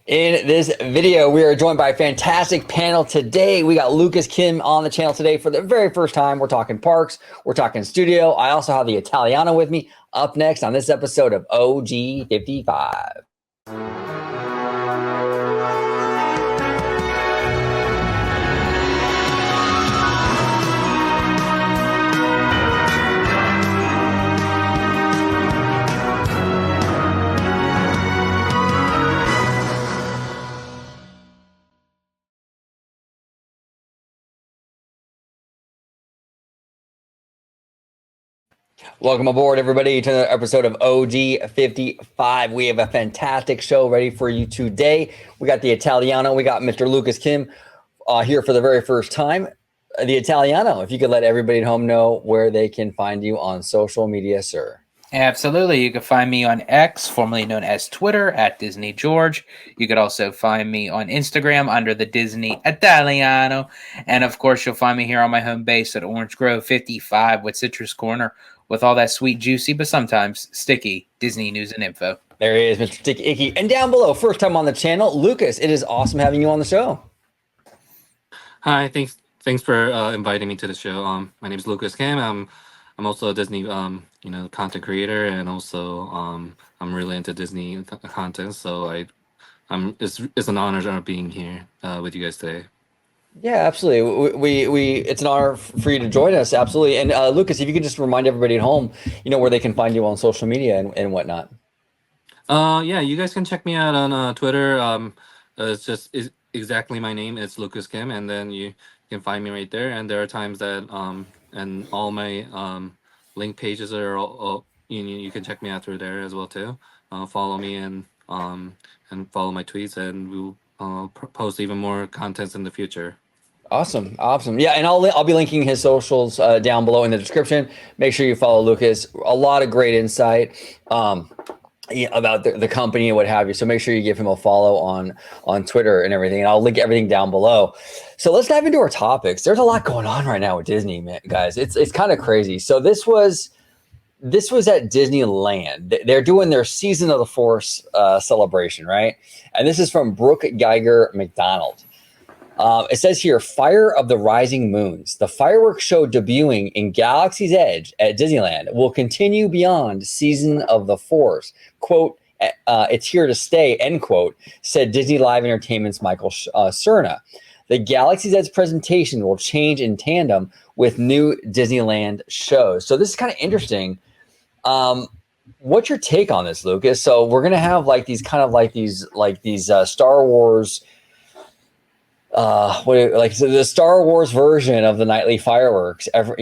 In this video, we are joined by a fantastic panel today. We got Lucas Kim on the channel today for the very first time. We're talking parks, we're talking studio. I also have the Italiano with me up next on this episode of OG 55. Welcome aboard, everybody, to another episode of OG 55. We have a fantastic show ready for you today. We got the Italiano. We got Mr. Lucas Kim here for the very first time. The Italiano, if you could let everybody at home know where they can find you on social media, sir. Absolutely. You can find me on X, formerly known as Twitter, at Disney George. You could also find me on Instagram under the Disney Italiano. And of course, you'll find me here on my home base at Orange Grove 55 with Citrus Corner with all that sweet, juicy, but sometimes sticky Disney news and info. There he is, Mr. Sticky Icky. And down below, first time on the channel, Lucas. It is awesome having you on the show. Hi, thanks for inviting me to the show. My name is Lucas Kim. I'm also a Disney content creator, and also I'm really into Disney content. So it's an honor being here with you guys today. Yeah, absolutely. We it's an honor for you to join us. Absolutely. And Lucas, if you could just remind everybody at home, where they can find you on social media and whatnot. Yeah, you guys can check me out on Twitter. It's exactly my name. It's Lucas Kim, and then you can find me right there. And there are times that and all my link pages are all you can check me out through there as well too. Follow me and follow my tweets, and we'll post even more contents in the future. Awesome. Yeah, and I'll be linking his socials down below in the description. Make sure you follow Lucas. A lot of great insight about the company and what have you. So make sure you give him a follow on Twitter and everything. And I'll link everything down below. So let's dive into our topics. There's a lot going on right now with Disney, man, guys. It's kind of crazy. So this was at Disneyland. They're doing their Season of the Force celebration, right? And this is from Brooke Geiger McDonald. It says here, Fire of the Rising Moons. The fireworks show debuting in Galaxy's Edge at Disneyland will continue beyond Season of the Force. Quote, it's here to stay, end quote, said Disney Live Entertainment's Michael Cerna. The Galaxy's Edge presentation will change in tandem with new Disneyland shows. So this is kind of interesting. What's your take on this, Lucas? So we're going to have these Star Wars the Star Wars version of the nightly fireworks at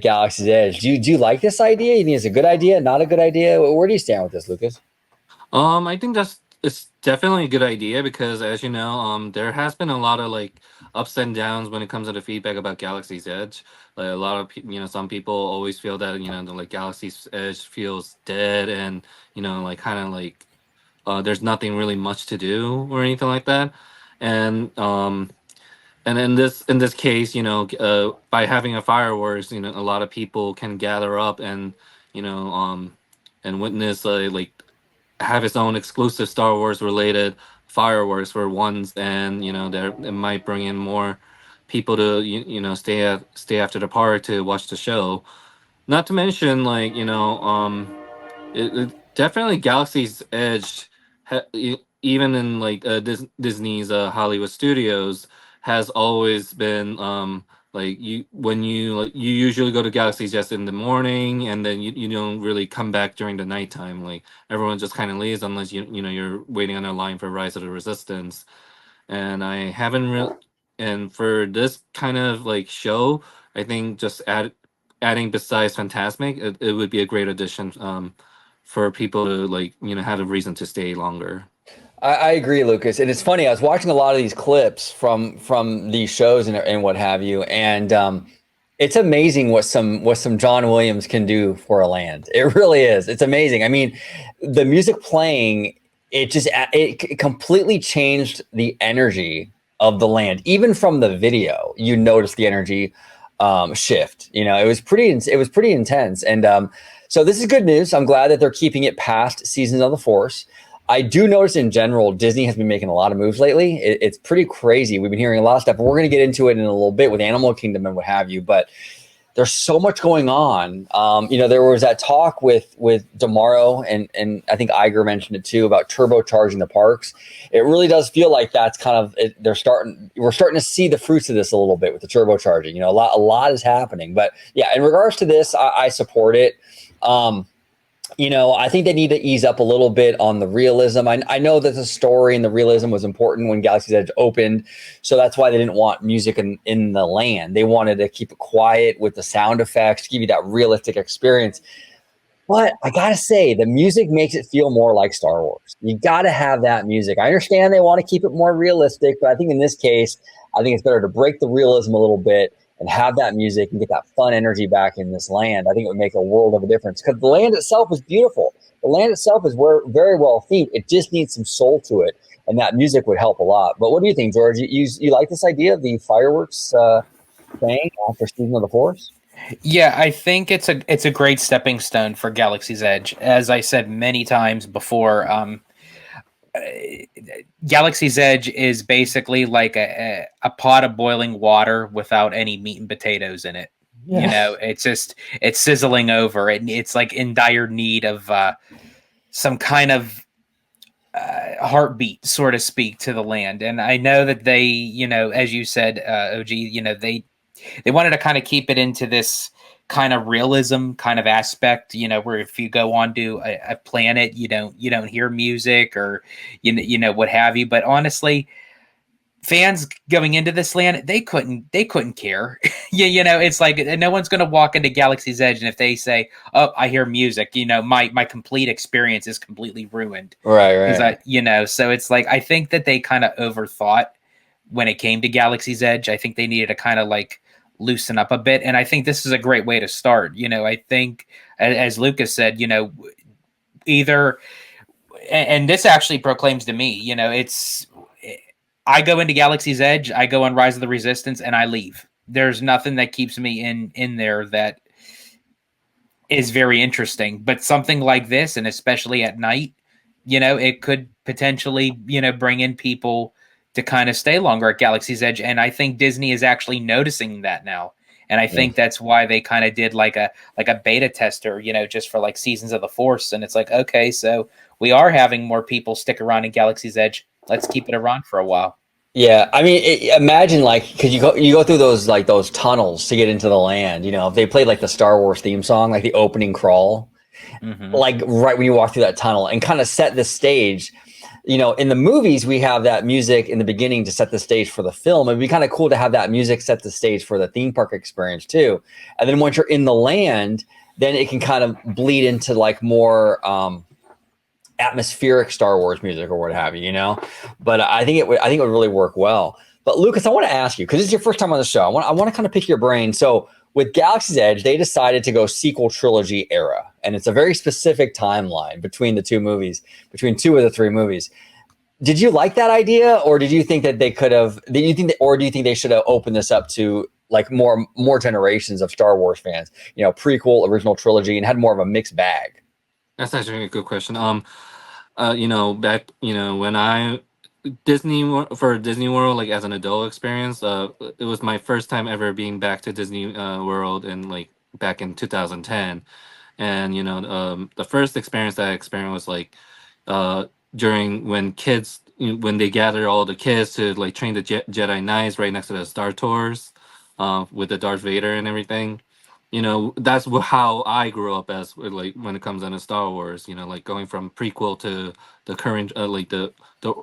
Galaxy's Edge. Do you like this idea? You think it's a good idea, not a good idea? Where do you stand with this, Lucas? I think it's definitely a good idea because, as you know, there has been a lot of ups and downs when it comes to the feedback about Galaxy's Edge. Like a lot of some people always feel that the Galaxy's Edge feels dead and there's nothing really much to do or anything like that. And in this case, by having a fireworks, a lot of people can gather up and and witness have its own exclusive Star Wars related fireworks for once, and it might bring in more people to stay after the park to watch the show. Not to mention it definitely Galaxy's Edge. Even in Disney's Hollywood Studios has always been you usually go to Galaxy's just in the morning, and then you don't really come back during the nighttime. Like everyone just kind of leaves unless you're waiting on a line for Rise of the Resistance. And I haven't and for this kind of show, I think just adding besides Fantasmic, it would be a great addition for people to have a reason to stay longer. I agree, Lucas. And it's funny, I was watching a lot of these clips from these shows and what have you. And it's amazing what some John Williams can do for a land. It really is. It's amazing. I mean, the music playing, it completely changed the energy of the land. Even from the video, you notice the energy shift. It was pretty intense. And so this is good news. I'm glad that they're keeping it past Seasons of the Force. I do notice in general, Disney has been making a lot of moves lately. It's pretty crazy. We've been hearing a lot of stuff, and we're going to get into it in a little bit with Animal Kingdom and what have you. But there's so much going on. There was that talk with Demaro, and I think Iger mentioned it too, about turbocharging the parks. It really does feel like that's kind of we're starting to see the fruits of this a little bit with the turbocharging. A lot is happening. But yeah, in regards to this, I support it. I think they need to ease up a little bit on the realism. I know that the story and the realism was important when Galaxy's Edge opened, so that's why they didn't want music in the land. They wanted to keep it quiet with the sound effects, give you that realistic experience. But I gotta say, the music makes it feel more like Star Wars. You gotta have that music. I understand they want to keep it more realistic, but I think in this case, I think it's better to break the realism a little bit and have that music and get that fun energy back in this land. I think it would make a world of a difference because the land itself is beautiful. The land itself is very well themed. It just needs some soul to it, and that music would help a lot. But what do you think, George? You like this idea of the fireworks thing after Season of the Force? Yeah, I think it's a great stepping stone for Galaxy's Edge. As I said many times before, Galaxy's Edge is basically like a pot of boiling water without any meat and potatoes in it. Yeah. It's sizzling over, and it's like in dire need of some kind of heartbeat, so to speak, to the land. And I know that they, as you said, OG, they wanted to kind of keep it into this kind of realism kind of aspect, where if you go on to a planet, you don't hear music or what have you. But honestly, fans going into this land, they couldn't care. It's like no one's going to walk into Galaxy's Edge, and if they say, "Oh, I hear music," my complete experience is completely ruined. Right. So it's like I think that they kind of overthought when it came to Galaxy's Edge. I think they needed to kind of like loosen up a bit, and I think this is a great way to start. I think, as Lucas said, either, and this actually proclaims to me, it's I go into Galaxy's Edge, I go on Rise of the Resistance, and I leave. There's nothing that keeps me in there that is very interesting. But something like this, and especially at night, it could potentially, bring in people to kind of stay longer at Galaxy's Edge. And I think Disney is actually noticing that now. And I think that's why they kind of did like a beta tester, just for like Seasons of the Force. And it's like, okay, so we are having more people stick around in Galaxy's Edge. Let's keep it around for a while. Yeah, I mean, imagine because you go through those tunnels to get into the land. If they played like the Star Wars theme song, like the opening crawl, like right when you walk through that tunnel, and kind of set the stage. In the movies, we have that music in the beginning to set the stage for the film. It'd be kind of cool to have that music set the stage for the theme park experience too. And then once you're in the land, then it can kind of bleed into like more atmospheric Star Wars music or what have you. But I think it would really work well. But Lucas, I want to ask you, because it's your first time on the show. I want to kind of pick your brain. So with Galaxy's Edge, they decided to go sequel trilogy era, and it's a very specific timeline between the two movies, between two of the three movies. Did you like that idea, or did you think that they could have? Do you think they should have opened this up to like more generations of Star Wars fans? Prequel, original trilogy, and had more of a mixed bag. That's actually a good question. Back, when I Disney World, like as an adult experience, it was my first time ever being back to Disney World, and like back in 2010. And the first experience that I experienced was like during when they gather all the kids to like train the Jedi Knights right next to the Star Tours, with the Darth Vader and everything. That's how I grew up as like when it comes down to Star Wars. Like going from prequel to the current, like the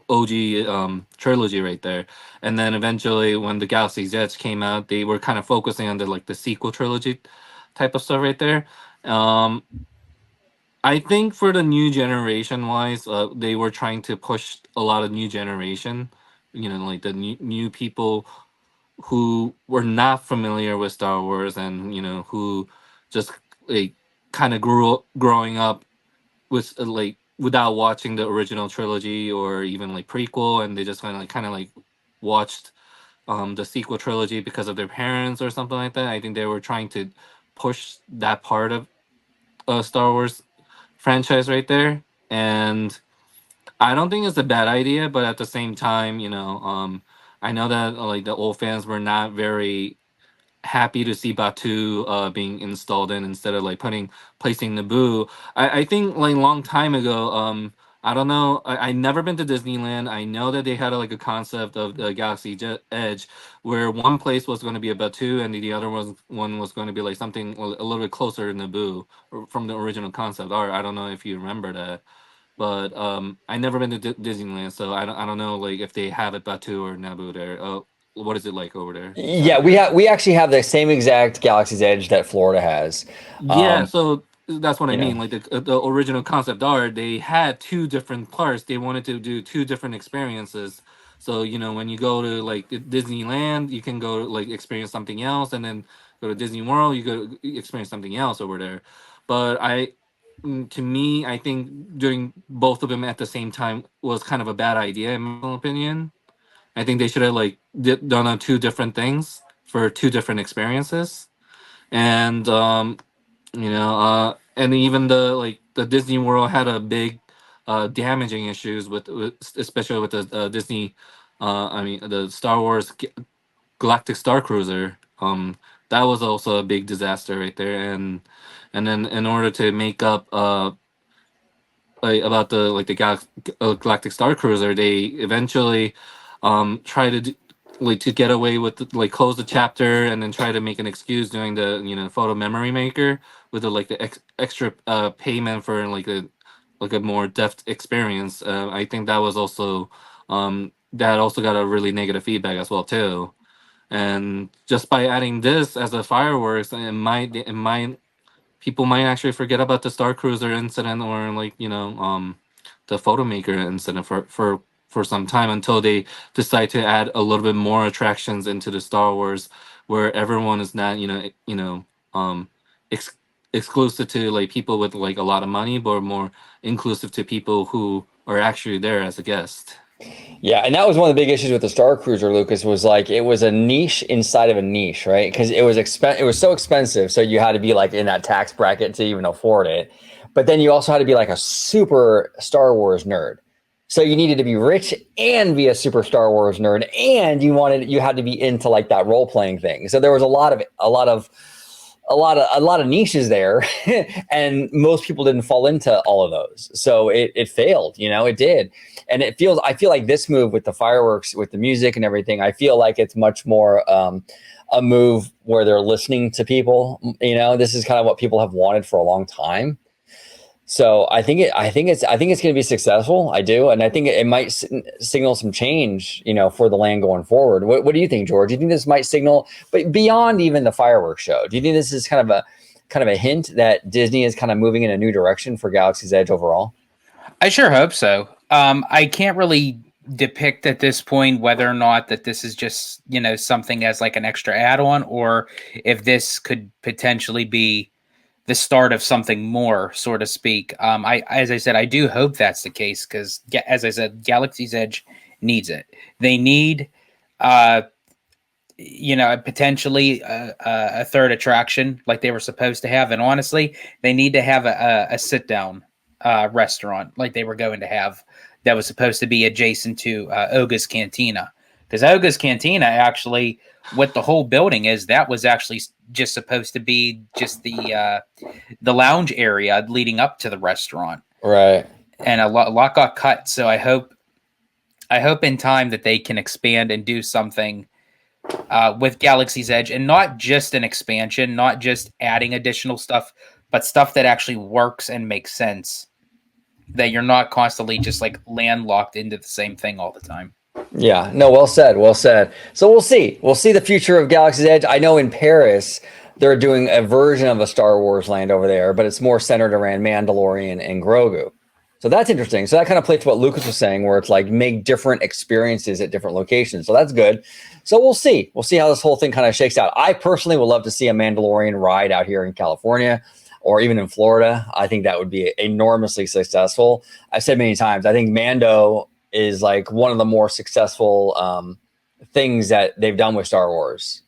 OG trilogy right there. And then eventually when the Galaxy's Edge came out, they were kind of focusing on the sequel trilogy type of stuff right there. I think for the new generation wise, they were trying to push a lot of new generation, like the new people who were not familiar with Star Wars, and who just like kind of growing up with like without watching the original trilogy or even like prequel, and they just kind of like watched the sequel trilogy because of their parents or something like that. I think they were trying to push that part of Star Wars franchise right there. And I don't think it's a bad idea, but at the same time, I know that like the old fans were not very happy to see Batu being installed in instead of like placing Naboo. I think like long time ago, I don't know. I never been to Disneyland. I know that they had like a concept of the Edge, where one place was going to be a Batu and the other one was going to be like something a little bit closer to Naboo from the original concept art. I don't know if you remember that. But I never been to Disneyland, so I don't know like if they have it Batu or Naboo there. What is it like over there? Just out Yeah, of we curiosity. actually have the same exact Galaxy's Edge that Florida has. Yeah, Um, so that's what I you mean. know, Like the original concept art, they had two different parts. They wanted to do two different experiences. So when you go to like Disneyland, you can go like experience something else, and then go to Disney World, you go experience something else over there. But to me, I think doing both of them at the same time was kind of a bad idea, in my opinion. I think they should have like done two different things for two different experiences, and and even the Disney World had a big damaging issues with especially with the Disney, I mean the Star Wars Galactic Star Cruiser. That was also a big disaster right there, and then in order to make up like about the Galactic Star Cruiser, they eventually try to like to get away with like close the chapter and then try to make an excuse doing the photo memory maker with the extra payment for like a more depth experience. I think that was also that also got a really negative feedback as well too. And just by adding this as a fireworks, it might people might actually forget about the Star Cruiser incident or like the photomaker incident for some time until they decide to add a little bit more attractions into the Star Wars where everyone is not ex- exclusive to like people with like a lot of money but more inclusive to people who are actually there as a guest. yeah, and that was one of the big issues with the Star Cruiser, Lucas, was like it was a niche inside of a niche, right? Because it was so expensive, so you had to be like in that tax bracket to even afford it. But then you also had to be like a super Star Wars nerd. So you needed to be rich and be a super Star Wars nerd, and you had to be into like that role playing thing. So there was a lot of niches there, and most people didn't fall into all of those. So it failed, it did. And I feel like this move with the fireworks, with the music and everything, I feel like it's much more a move where they're listening to people. This is kind of what people have wanted for a long time. So I think it's going to be successful. I do, and I think it might signal some change, for the land going forward. What do you think, George? Do you think this might signal, but beyond even the fireworks show? Do you think this is kind of a hint that Disney is kind of moving in a new direction for Galaxy's Edge overall? I sure hope so. I can't really depict at this point whether or not that this is just something as like an extra add-on, or if this could potentially be the start of something more, so to speak. As I said, I do hope that's the case because, as I said, Galaxy's Edge needs it. They need, uh, potentially a third attraction like they were supposed to have, and honestly, they need to have a sit down restaurant like they were going to have that was supposed to be adjacent to Oga's Cantina, because Oga's Cantina actually, what the whole building is, that was actually just supposed to be just the lounge area leading up to the restaurant, Right. and a lot got cut. So I hope in time that they can expand and do something with Galaxy's Edge, and not just an expansion, not just adding additional stuff, but stuff that actually works and makes sense. That you're not constantly just like landlocked into the same thing all the time. Yeah, no, well said, well said. So we'll see. We'll see the future of Galaxy's Edge. I know in Paris they're doing a version of a Star Wars land over there, but it's more centered around Mandalorian and Grogu. So that's interesting. So that kind of plays to what Lucas was saying, where it's like make different experiences at different locations. So that's good. So we'll see. We'll see how this whole thing kind of shakes out. I personally would love to see a Mandalorian ride out here in California or even in Florida. I think that would be enormously successful. I've said many times, I think Mando is like one of the more successful things that they've done with Star Wars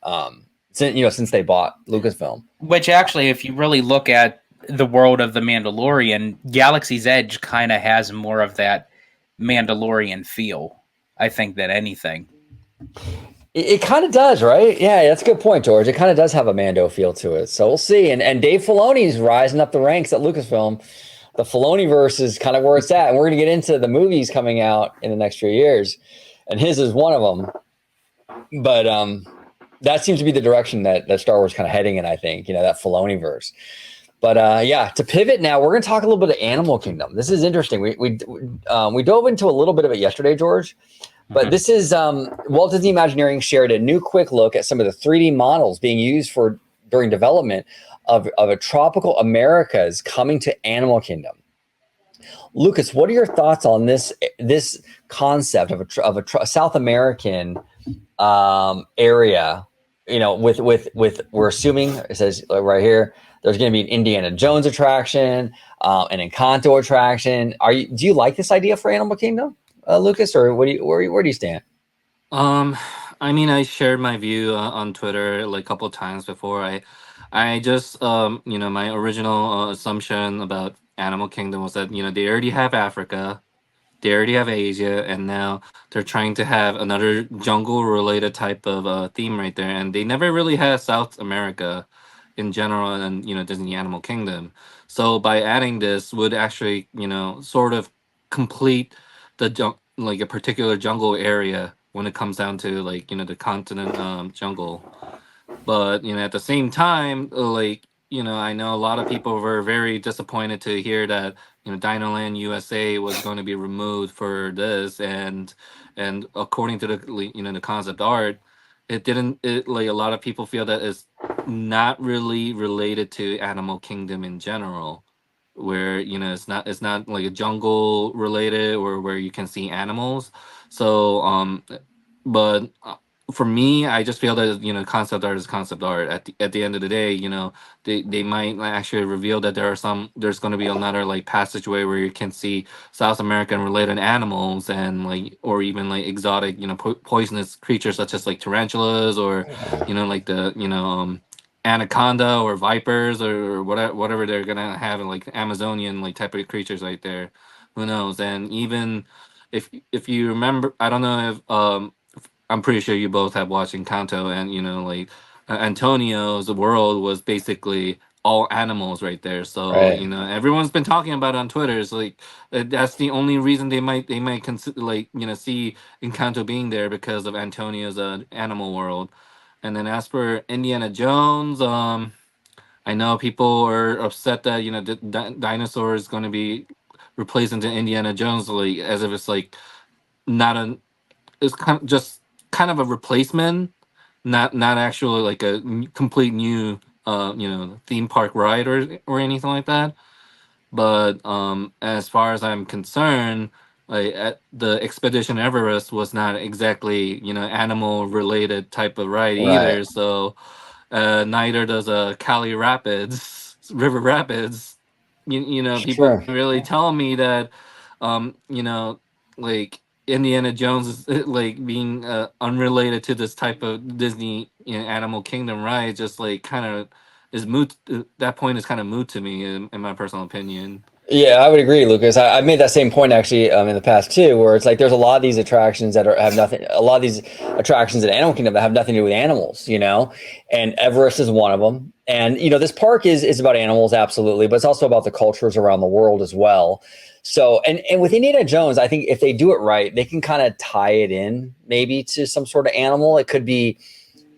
since they bought Lucasfilm. Which actually, if you really look at the world of the Mandalorian, Galaxy's Edge kind of has more of that Mandalorian feel, I think, than anything. It kind of does, right? Yeah, that's a good point, George. It kind of does have a Mando feel to it. So we'll see. And Dave Filoni's rising up the ranks at Lucasfilm. The Filoniverse is kind of where it's at. And we're going to get into the movies coming out in the next few years. And his is one of them. But that seems to be the direction that Star Wars kind of heading in, I think, that Filoniverse. But yeah, to pivot now, we're going to talk a little bit of Animal Kingdom. This is interesting. We dove into a little bit of it yesterday, George. But this is Walt Disney Imagineering shared a new quick look at some of the 3D models being used during development of a tropical Americas coming to Animal Kingdom. Lucas, what are your thoughts on this concept of a South American area? With we're assuming it says right here there's going to be an Indiana Jones attraction, an Encanto attraction. Do you like this idea for Animal Kingdom? Lucas, or where do you stand? I mean, I shared my view on Twitter like a couple of times before. I just my original assumption about Animal Kingdom was that they already have Africa, they already have Asia, and now they're trying to have another jungle related type of theme right there, and they never really had South America in general, and Disney Animal Kingdom. So by adding this would actually sort of complete like a particular jungle area when it comes down to like the continent jungle. But at the same time, like I know a lot of people were very disappointed to hear that Dinoland USA was going to be removed for this, and according to the concept art, it like a lot of people feel that it's not really related to Animal Kingdom in general, where it's not like a jungle related or where you can see animals. So but for me, I just feel that concept art is concept art. At the end of the day, they might actually reveal that there's going to be another like passageway where you can see South American related animals, and like, or even like exotic poisonous creatures such as like tarantulas, or like the anaconda or vipers, or whatever they're gonna have in like Amazonian like type of creatures right there. Who knows? And even if you remember, I don't know if I'm pretty sure you both have watched Encanto, and like Antonio's world was basically all animals right there. So Right. everyone's been talking about it on Twitter. It's like that's the only reason they might consider like see Encanto being there, because of Antonio's animal world. And then as for Indiana Jones, I know people are upset that the dinosaur is going to be replaced into Indiana Jones, like as if it's like not a it's kind of a replacement, not actually like a complete new theme park ride or anything like that. But as far as I'm concerned, like the Expedition Everest was not exactly animal related type of ride Right. either. So neither does Cali Rapids, River Rapids. People Sure. really telling me that, like Indiana Jones is like being unrelated to this type of Disney Animal Kingdom ride. Just like kind of is moot. That point is kind of moot to me, in my personal opinion. Yeah, I would agree, Lucas. I've made that same point actually in the past too, where it's like there's a lot of these attractions that have nothing. A lot of these attractions in Animal Kingdom that have nothing to do with animals, and Everest is one of them. And this park is about animals, absolutely, but it's also about the cultures around the world as well. So, and with Indiana Jones, I think if they do it right, they can kind of tie it in maybe to some sort of animal. It could be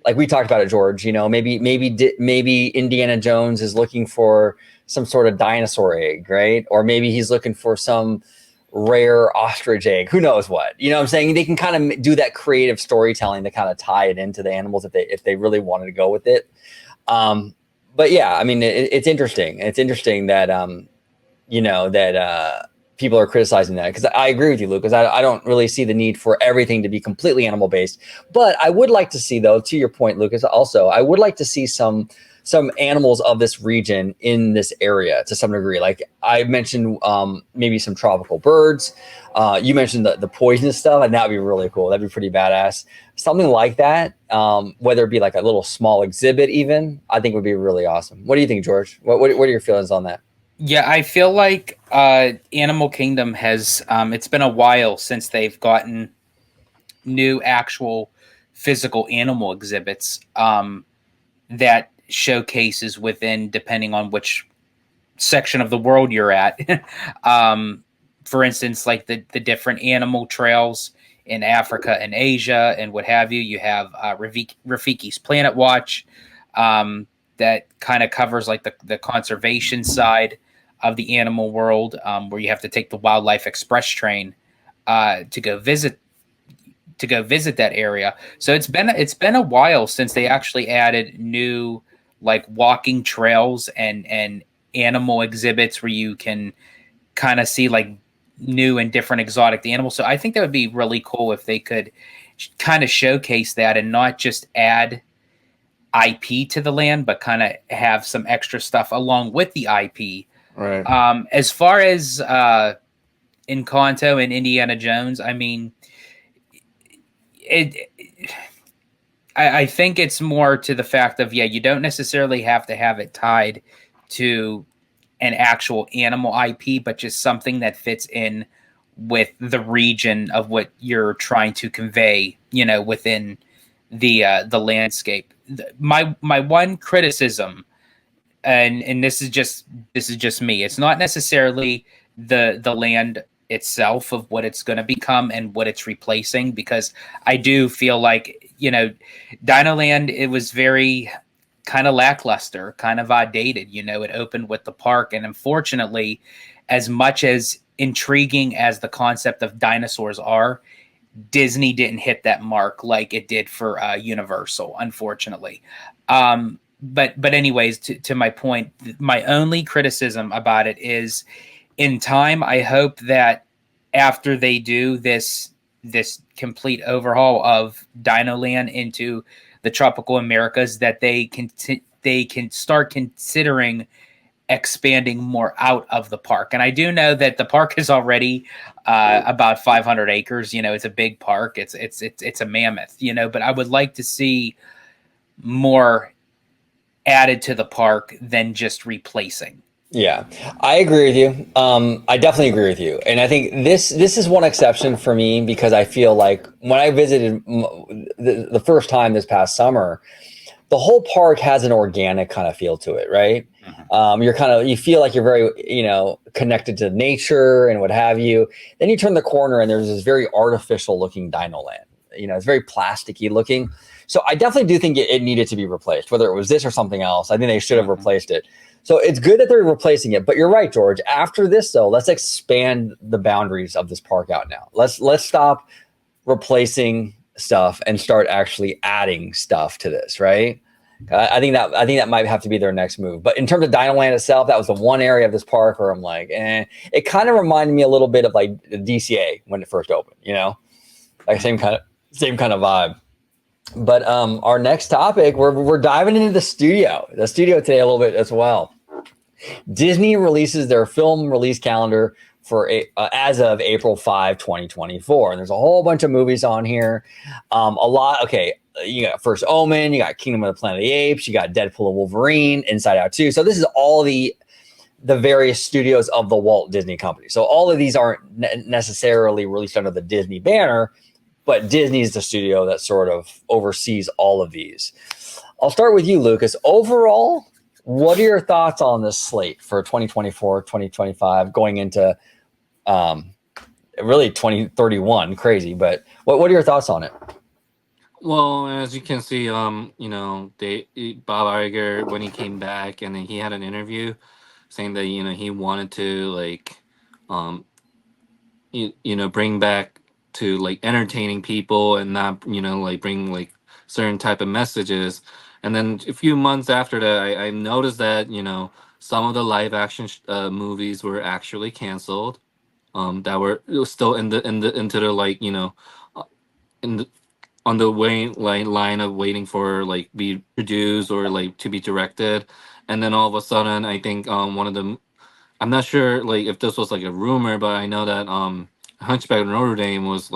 like we talked about it, George. Maybe Indiana Jones is looking for some sort of dinosaur egg, right? Or maybe he's looking for some rare ostrich egg. Who knows what? You know what I'm saying? They can kind of do that creative storytelling to kind of tie it into the animals if they really wanted to go with it. But yeah, I mean, it's interesting. It's interesting that that people are criticizing that, because I agree with you, Lucas. I don't really see the need for everything to be completely animal based, but I would like to see, though, to your point, Lucas, also, I would like to see some animals of this region in this area to some degree. Like I mentioned, maybe some tropical birds. You mentioned the poisonous stuff, and that would be really cool. That'd be pretty badass. Something like that, whether it be like a little small exhibit even, I think would be really awesome. What do you think, George? What are your feelings on that? Yeah, I feel like Animal Kingdom has it's been a while since they've gotten new actual physical animal exhibits that showcases within, depending on which section of the world you're at. um, for instance, like the different animal trails in Africa and Asia and what have you. You have Rafiki's Planet Watch that kind of covers like the conservation side of the animal world, where you have to take the Wildlife Express train to go visit that area. So it's been a while since they actually added new like walking trails and animal exhibits where you can kind of see like new and different exotic animals. So I think that would be really cool if they could kind of showcase that and not just add IP to the land, but kind of have some extra stuff along with the IP. Right. As far as Encanto and Indiana Jones, I mean, it I think it's more to the fact of, yeah, you don't necessarily have to have it tied to an actual animal IP, but just something that fits in with the region of what you're trying to convey, within the landscape. My one criticism, and this is just me. It's not necessarily the land itself of what it's going to become and what it's replacing, because I do feel like, Dino Land, it was very kind of lackluster, kind of outdated. It opened with the park, and unfortunately, as much as intriguing as the concept of dinosaurs are, Disney didn't hit that mark like it did for Universal, unfortunately. But anyways, to my point, my only criticism about it is, in time, I hope that after they do this complete overhaul of Dino Land into the tropical Americas, that they can start considering expanding more out of the park. And I do know that the park is already about 500 acres. It's a big park. It's a mammoth. But I would like to see more added to the park than just replacing. Yeah, I agree with you. I definitely agree with you, and I think this is one exception for me because I feel like when I visited the first time this past summer, the whole park has an organic kind of feel to it, right? You feel like you're very, connected to nature and what have you. Then you turn the corner and there's this very artificial looking Dino Land. It's very plasticky looking. So I definitely do think it needed to be replaced, whether it was this or something else. I think they should have replaced it. So it's good that they're replacing it. But you're right, George. After this, though, let's expand the boundaries of this park out now. Let's stop replacing stuff and start actually adding stuff to this, right? I think that might have to be their next move. But in terms of Dino Land itself, that was the one area of this park where I'm like, It kind of reminded me a little bit of like the DCA when it first opened, like same kind of vibe. But our next topic, we're diving into the studio today a little bit as well. Disney releases their film release calendar for as of April 5, 2024. And there's a whole bunch of movies on here. Okay, you got First Omen, you got Kingdom of the Planet of the Apes, you got Deadpool and Wolverine, Inside Out 2. So this is all the various studios of the Walt Disney Company. So all of these aren't necessarily released under the Disney banner, but Disney is the studio that sort of oversees all of these. I'll start with you, Lucas. Overall, what are your thoughts on this slate for 2024, 2025, going into really 2031? Crazy, but what are your thoughts on it? Well, as you can see, Bob Iger, when he came back, and then he had an interview saying that he wanted to like, bring back to like entertaining people and not like bring like certain type of messages. And then a few months after that, I noticed that some of the live action movies were actually canceled. That were it was still into the like in the on the line of waiting for like be produced or like to be directed. And then all of a sudden, I think one of them, I'm not sure like if this was like a rumor, but I know that Hunchback of Notre Dame was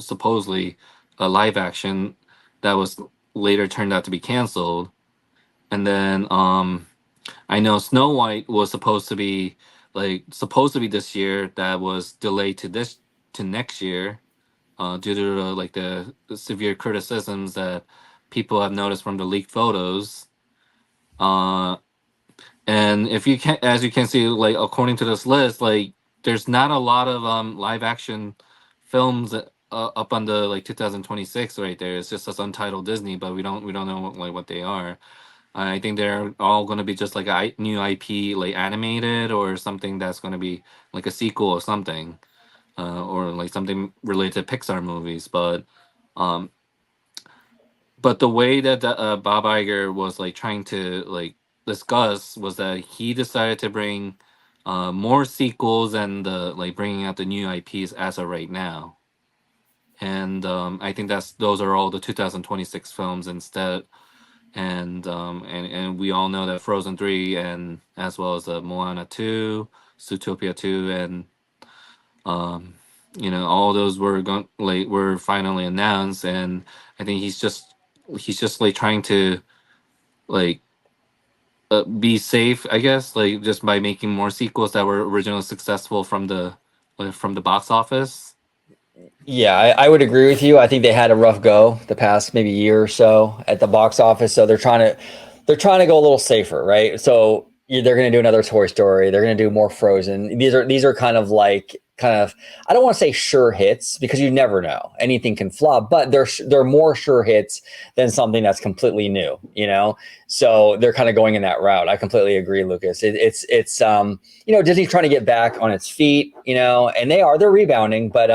supposedly a live action that was later turned out to be canceled. And then I know Snow White was supposed to be this year. That was delayed to next year, due to the severe criticisms that people have noticed from the leaked photos. Uh, and if you can, as you can see, like according to this list, like there's not a lot of live action films up on the 2026 right there. It's just this untitled Disney, but we don't know what they are. I think they're all going to be just like a new IP, like animated or something that's going to be like a sequel or something, or like something related to Pixar movies. Um, but the way that Bob Iger was like trying to like discuss was that he decided to bring more sequels and bringing out the new IPs as of right now. And I think those are all the 2026 films instead. And we all know that Frozen 3 and as well as Moana 2, Zootopia 2, and um all those were finally announced. And I think he's just like trying to like be safe, I guess, like just by making more sequels that were originally successful from the box office. Yeah, I would agree with you. I think they had a rough go the past maybe year or so at the box office, so they're trying to go a little safer, right? So they're going to do another Toy Story. They're going to do more Frozen. These are kind of I don't want to say sure hits because you never know. Anything can flop, but they're more sure hits than something that's completely new, you know? So they're kind of going in that route. I completely agree, Lucas. It's Disney's trying to get back on its feet, and they're rebounding, but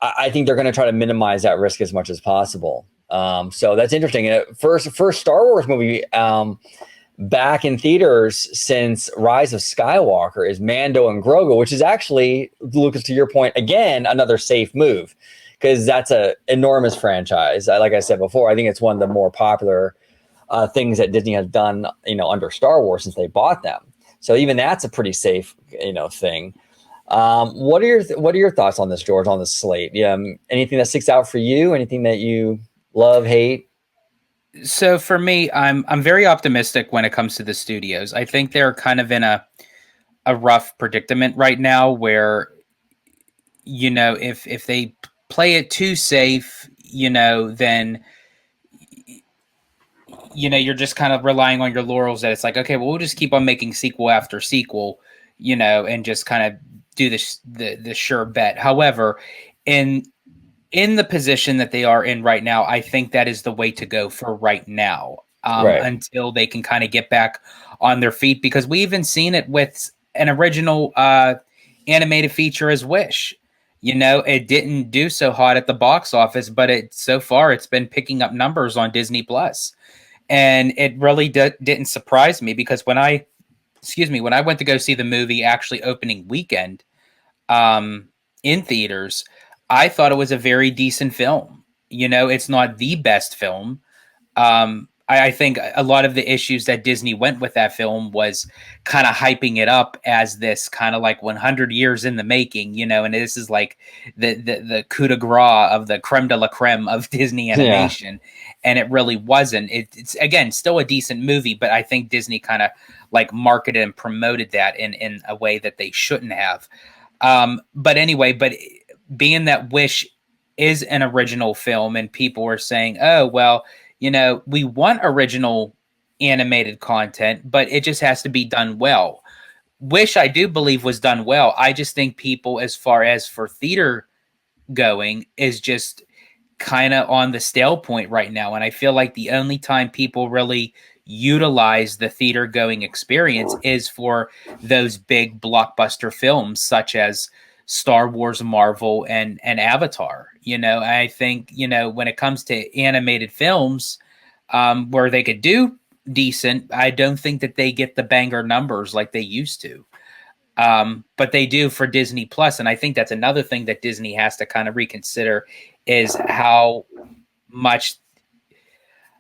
I think they're going to try to minimize that risk as much as possible. So that's interesting. First Star Wars movie back in theaters since Rise of Skywalker is Mando and Grogu, which is actually, Lucas, to your point, again, another safe move because that's an enormous franchise. Like I said before, I think it's one of the more popular things that Disney has done, under Star Wars since they bought them. So even that's a pretty safe, thing. What are your thoughts on this, George, on the slate? Yeah, anything that sticks out for you? Anything that you love, hate? So for me, I'm very optimistic when it comes to the studios. I think they're kind of in a rough predicament right now where, if they play it too safe, then you're just kind of relying on your laurels that it's like, okay, well, we'll just keep on making sequel after sequel, and just kind of do the sure bet. However, in in the position that they are in right now, I think that is the way to go for right now, Right. until they can kind of get back on their feet. Because we even seen it with an original animated feature as Wish. It didn't do so hot at the box office, but so far it's been picking up numbers on Disney Plus, and it really didn't surprise me because when I went to go see the movie actually opening weekend, um, in theaters, I thought it was a very decent film. It's not the best film. I think a lot of the issues that Disney went with that film was kind of hyping it up as this kind of like 100 years in the making, and this is like the coup de grace of the creme de la creme of Disney Yeah. animation. And it really wasn't. It's again still a decent movie, but I think Disney kind of like marketed and promoted that in a way that they shouldn't have. But anyway, being that Wish is an original film and people were saying, oh, well, we want original animated content, but it just has to be done well. Wish, I do believe, was done well. I just think people, as far as for theater going, is just kind of on the stale point right now. And I feel like the only time people really utilize the theater going experience is for those big blockbuster films such as Star Wars, Marvel, and Avatar. I think, when it comes to animated films, where they could do decent, I don't think that they get the banger numbers like they used to. But they do for Disney Plus, and I think that's another thing that Disney has to kind of reconsider is how much,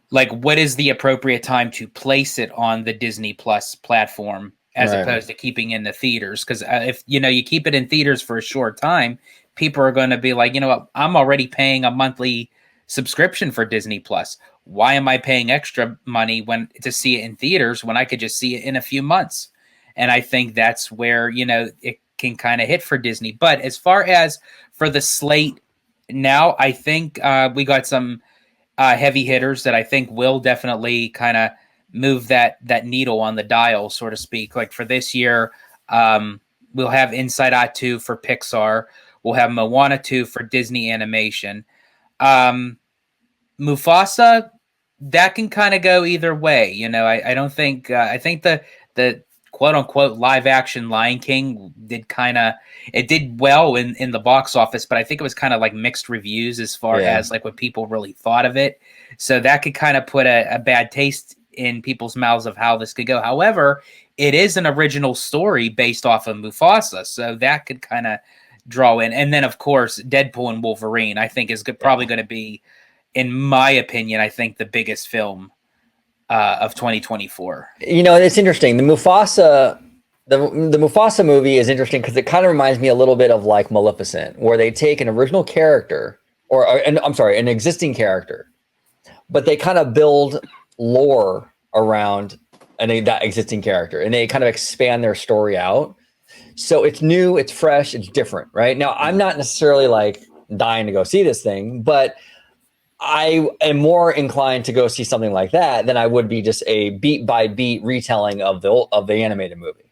like, what is the appropriate time to place it on the Disney Plus platform as Right. opposed to keeping in the theaters? Because if you keep it in theaters for a short time, people are going to be like, you know what, I'm already paying a monthly subscription for Disney Plus. Why am I paying extra money to see it in theaters when I could just see it in a few months? And I think that's where, it can kind of hit for Disney. But as far as for the slate now, I think we got some heavy hitters that I think will definitely kind of move that needle on the dial, so to speak. Like for this year, we'll have Inside Out 2 for Pixar. We'll have Moana 2 for Disney Animation. Mufasa, that can kind of go either way. I don't think I think the quote unquote live action Lion King it did well in the box office, but I think it was kind of like mixed reviews as far as like what people really thought of it. So that could kind of put a bad taste in people's mouths of how this could go. However, it is an original story based off of Mufasa, so that could kind of draw in. And then of course Deadpool and Wolverine I think is probably going to be, in my opinion, I think the biggest film of 2024. It's interesting. The Mufasa movie is interesting because it kind of reminds me a little bit of like Maleficent, where they take an original character an existing character, but they kind of build lore around that existing character, and they kind of expand their story out. So it's new, it's fresh, it's different, right? Now, I'm not necessarily like dying to go see this thing, but I am more inclined to go see something like that than I would be just a beat by beat retelling of the animated movie,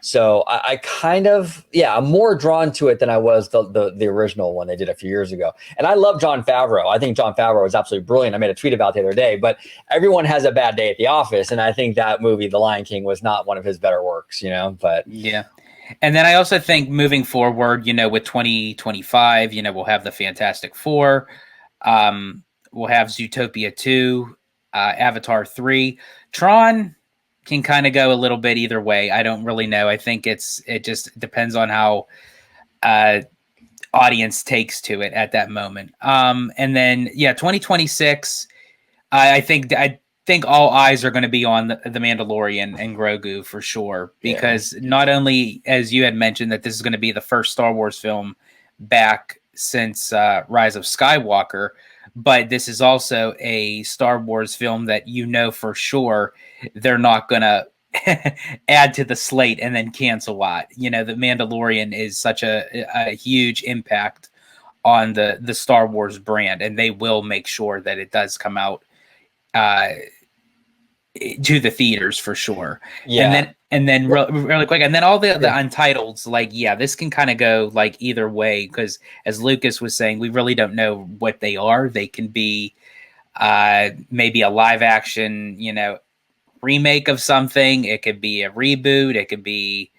So I kind of, I'm more drawn to it than I was the original one they did a few years ago. And I love Jon Favreau. I think Jon Favreau is absolutely brilliant. I made a tweet about it the other day, but everyone has a bad day at the office. And I think that movie, The Lion King, was not one of his better works, but yeah. And then I also think moving forward, with 2025, we'll have the Fantastic Four. We'll have Zootopia 2, Avatar 3. Tron can kind of go a little bit either way. I don't really know. I think it just depends on how audience takes to it at that moment. And then 2026, I think all eyes are going to be on the Mandalorian and Grogu for sure, because not only, as you had mentioned, that this is going to be the first Star Wars film back since Rise of Skywalker, but this is also a Star Wars film that for sure they're not going to add to the slate and then cancel out. The Mandalorian is such a huge impact on the Star Wars brand, and they will make sure that it does come out to the theaters for sure. Yeah. And then really quick, and then all the untitles, this can kind of go like either way, because as Lucas was saying, we really don't know what they are. They can be maybe a live action, remake of something. It could be a reboot. It could be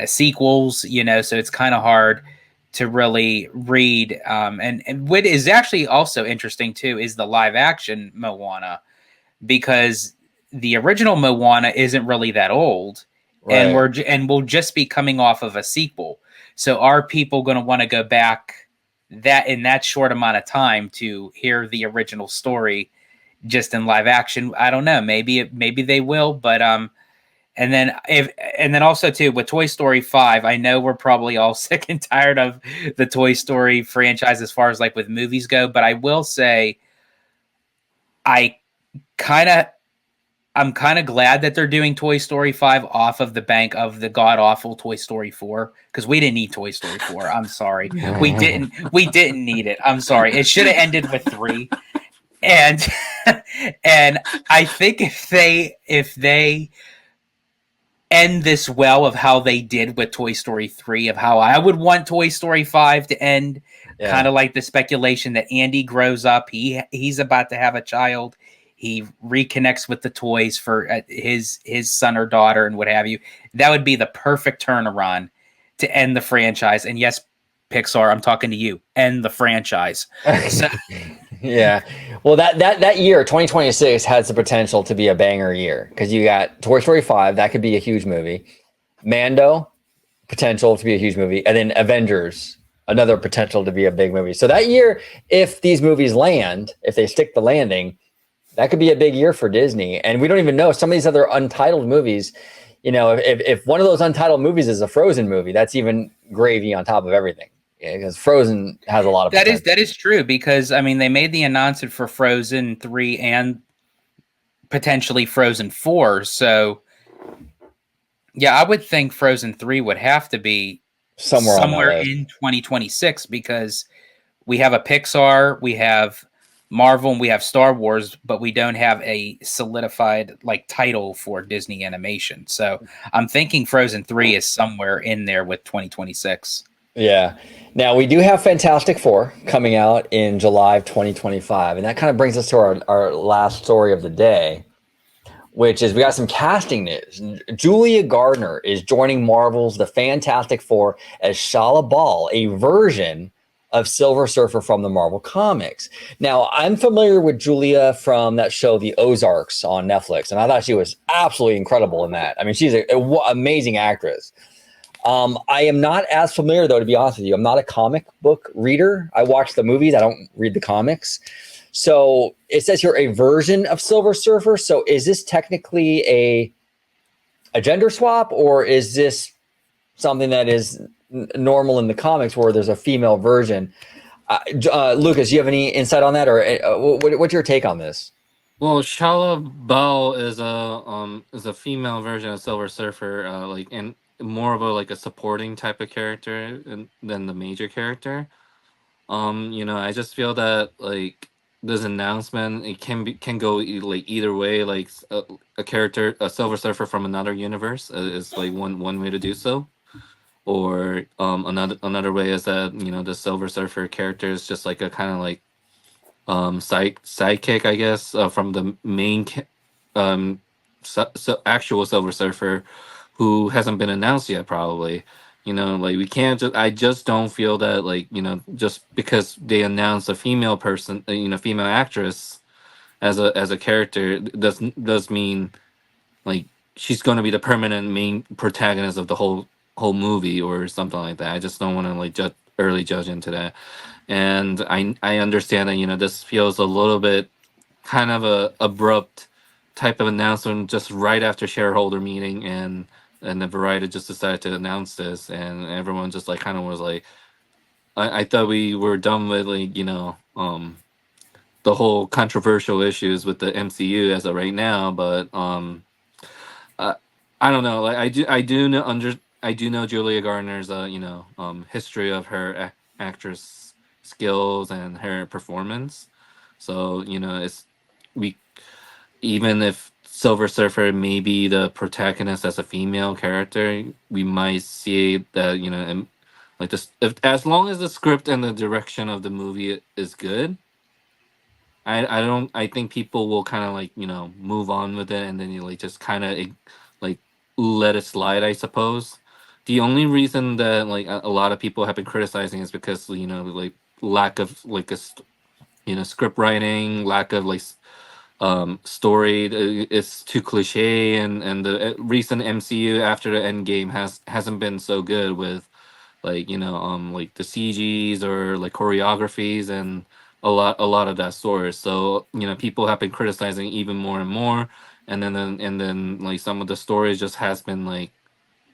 sequels, so it's kind of hard to really read. And what is actually also interesting too is the live action Moana, because the original Moana isn't really that old, right, and we'll just be coming off of a sequel. So are people going to want to go back in that short amount of time to hear the original story just in live action? I don't know. Maybe they will, but and then also too with Toy Story 5, I know we're probably all sick and tired of the Toy Story franchise as far as like with movies go, but I will say I'm kind of glad that they're doing Toy Story 5 off of the bank of the god-awful Toy Story 4, because we didn't need Toy Story 4. I'm sorry. We didn't need it. I'm sorry. It should have ended with 3. And I think if they end this well of how they did with Toy Story 3, of how I would want Toy Story 5 to end, kind of like the speculation that Andy grows up, he's about to have a child, he reconnects with the toys for his son or daughter and what have you. That would be the perfect turnaround to end the franchise. And yes, Pixar, I'm talking to you. End the franchise. So, yeah. Well, that year, 2026, has the potential to be a banger year, because you got Toy Story 5, that could be a huge movie. Mando, potential to be a huge movie. And then Avengers, another potential to be a big movie. So that year, if these movies land, if they stick the landing, that could be a big year for Disney. And we don't even know some of these other untitled movies. If one of those untitled movies is a Frozen movie, that's even gravy on top of everything. Yeah, because Frozen has a lot of potential. That is true, because I mean they made the announcement for Frozen 3 and potentially Frozen 4. So yeah, I would think Frozen 3 would have to be somewhere on that somewhere list. in 2026, because we have a Pixar, we have Marvel, and we have Star Wars, but we don't have a solidified like title for Disney animation. So I'm thinking Frozen 3 is somewhere in there with 2026. Yeah. Now we do have Fantastic Four coming out in July of 2025, and that kind of brings us to our last story of the day, which is we got some casting news. Julia Gardner is joining Marvel's The Fantastic Four as Shala Bal, a version of Silver Surfer from the Marvel Comics. Now, I'm familiar with Julia from that show, The Ozarks, on Netflix, and I thought she was absolutely incredible in that. I mean, she's an amazing actress. I am not as familiar, though, to be honest with you. I'm not a comic book reader. I watch the movies. I don't read the comics. So it says here a version of Silver Surfer. So is this technically a gender swap, or is this something that is normal in the comics where there's a female version? Lucas, you have any insight on that, or what's your take on this? Well, Shala Bal is a female version of Silver Surfer, like and more of a like a supporting type of character than the major character. I just feel that like this announcement it can go like either way. Like a character, a Silver Surfer from another universe is like one way to do so, or another way is that the Silver Surfer character is just like a kind of like sidekick, I guess, from the main actual Silver Surfer, who hasn't been announced yet. Probably, like we can't just. I just don't feel that like just because they announced a female person, female actress as a character does mean like she's going to be the permanent main protagonist of the whole movie or something like that. I just don't want to like early judge into that. And I understand that this feels a little bit kind of a abrupt type of announcement just right after shareholder meeting, and the Variety just decided to announce this, and everyone just like kind of was like, I thought we were done with like the whole controversial issues with the MCU as of right now, but uh, I don't know. Like I do know Julia Gardner's history of her actress skills and her performance. So it's we even if Silver Surfer may be the protagonist as a female character, we might see that like this if as long as the script and the direction of the movie is good. I think people will kind of like move on with it, and then you like just kind of like let it slide, I suppose. The only reason that like a lot of people have been criticizing is because like lack of like script writing, lack of like story. It's too cliche, and the recent MCU after the end game hasn't been so good with like like the CGs or like choreographies and a lot of that sort. So people have been criticizing even more and more, and then like some of the stories just has been like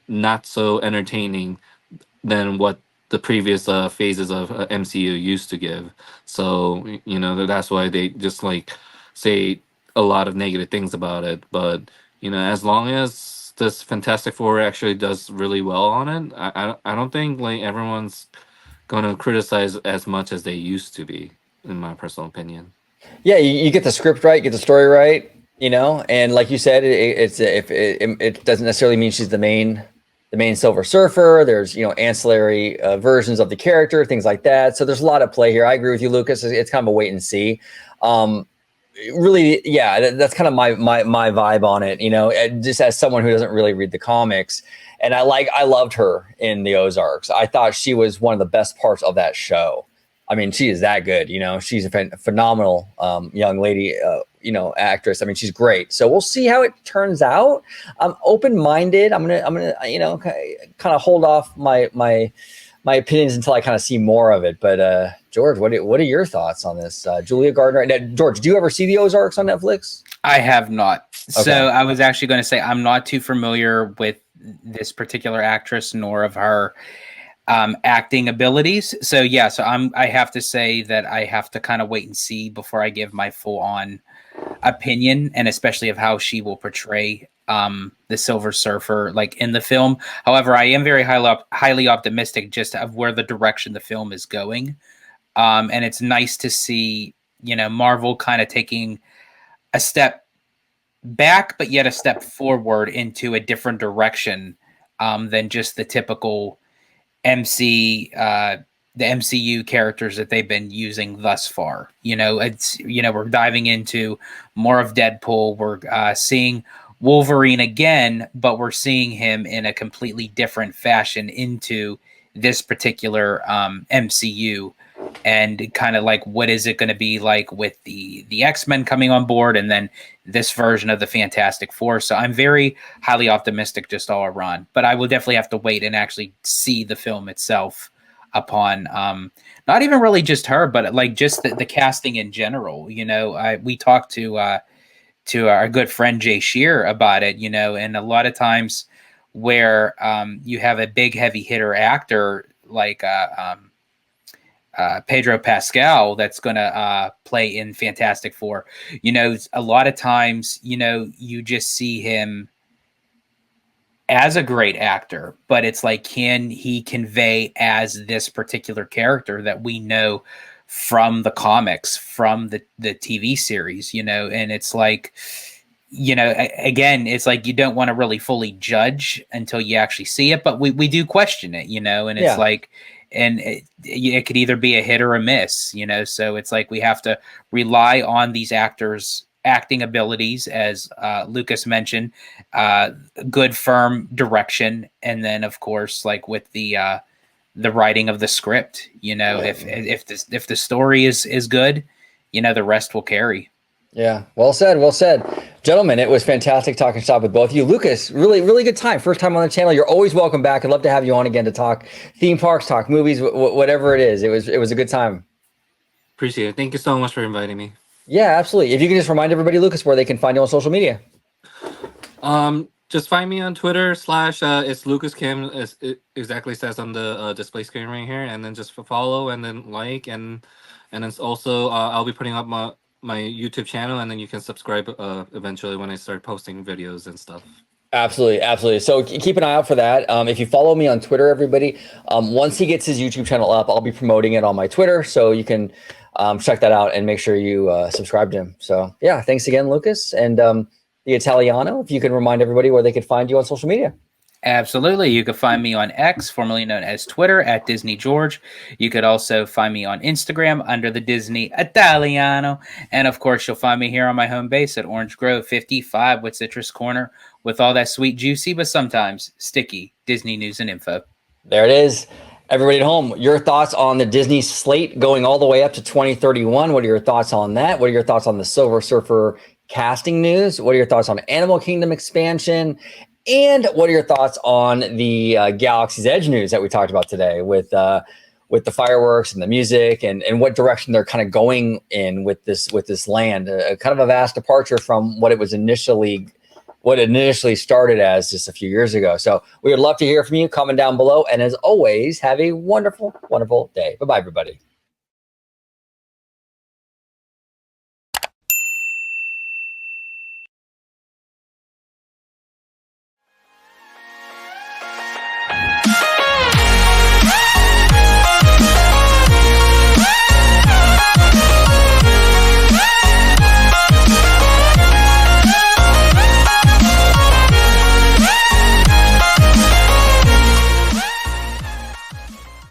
not so entertaining than what the previous phases of MCU used to give. So that's why they just like say a lot of negative things about it. But as long as this Fantastic Four actually does really well on it, I don't think like everyone's gonna criticize as much as they used to be, in my personal opinion. Yeah, you get the script right, get the story right, and like you said, it doesn't necessarily mean she's the main Silver Surfer. There's ancillary versions of the character, things like that. So there's a lot of play here. I agree with you, Lucas. It's kind of a wait and see. Really, yeah, that's kind of my vibe on it. Just as someone who doesn't really read the comics, and I loved her in the Ozarks. I thought she was one of the best parts of that show. I mean, she is that good. She's a phenomenal young lady. Actress. I mean, she's great. So we'll see how it turns out. I'm open-minded. I'm gonna kind of hold off my opinions until I kind of see more of it. But George, what are your thoughts on this? Julia Gardner. Now, George, do you ever see the Ozarks on Netflix? I have not. Okay. So I was actually going to say I'm not too familiar with this particular actress nor of her acting abilities. So yeah, so I have to say that I have to kind of wait and see before I give my full on opinion, and especially of how she will portray the Silver Surfer like in the film. However, I am very highly optimistic just of where the direction the film is going. And it's nice to see, Marvel kind of taking a step back, but yet a step forward into a different direction than just the typical the MCU characters that they've been using thus far. We're diving into more of Deadpool. We're seeing Wolverine again, but we're seeing him in a completely different fashion into this particular MCU. And kind of like, what is it going to be like with the X-Men coming on board, and then this version of the Fantastic Four? So I'm very highly optimistic just all around, but I will definitely have to wait and actually see the film itself upon not even really just her, but like just the casting in general. We talked to our good friend Jay Shear about it, and a lot of times where you have a big heavy hitter actor like Pedro Pascal that's going to play in Fantastic Four. A lot of times, you just see him as a great actor, but it's like, can he convey as this particular character that we know from the comics, from the TV series, and it's like, again, it's like you don't want to really fully judge until you actually see it, but we do question it, and it's like, and it could either be a hit or a miss, so it's like we have to rely on these actors' acting abilities, as Lucas mentioned, good firm direction, and then of course, like with the writing of the script, if the story is good, the rest will carry. Yeah, well said, gentlemen. It was fantastic talking shop with both of you. Lucas, really good time. First time on the channel. You're always welcome back. I'd love to have you on again to talk theme parks, talk movies, whatever it is. It was a good time. Appreciate it. Thank you so much for inviting me. Yeah, absolutely. If you can just remind everybody, Lucas, where they can find you on social media. Just find me on Twitter / ItsLucasKim, as it exactly says on the display screen right here, and then just follow and then like, and it's also I'll be putting up my YouTube channel, and then you can subscribe eventually when I start posting videos and stuff. Absolutely. So keep an eye out for that. If you follow me on Twitter, everybody, once he gets his YouTube channel up, I'll be promoting it on my Twitter, so you can check that out and make sure you subscribe to him. So yeah, thanks again, Lucas, and the Italiano. If you can remind everybody where they could find you on social media. Absolutely. You can find me on X, formerly known as Twitter, at Disney George. You could also find me on Instagram under the Disney Italiano. And of course, you'll find me here on my home base at Orange Grove 55 with Citrus Corner, with all that sweet, juicy, but sometimes sticky Disney news and info. There it is. Everybody at home, your thoughts on the Disney slate going all the way up to 2031. What are your thoughts on that? What are your thoughts on the Silver Surfer casting news? What are your thoughts on Animal Kingdom expansion? And what are your thoughts on the Galaxy's Edge news that we talked about today with the fireworks and the music, and what direction they're kind of going in with this land? Kind of a vast departure from what it initially started as just a few years ago. So we would love to hear from you. Comment down below. And as always, have a wonderful, wonderful day. Bye-bye, everybody.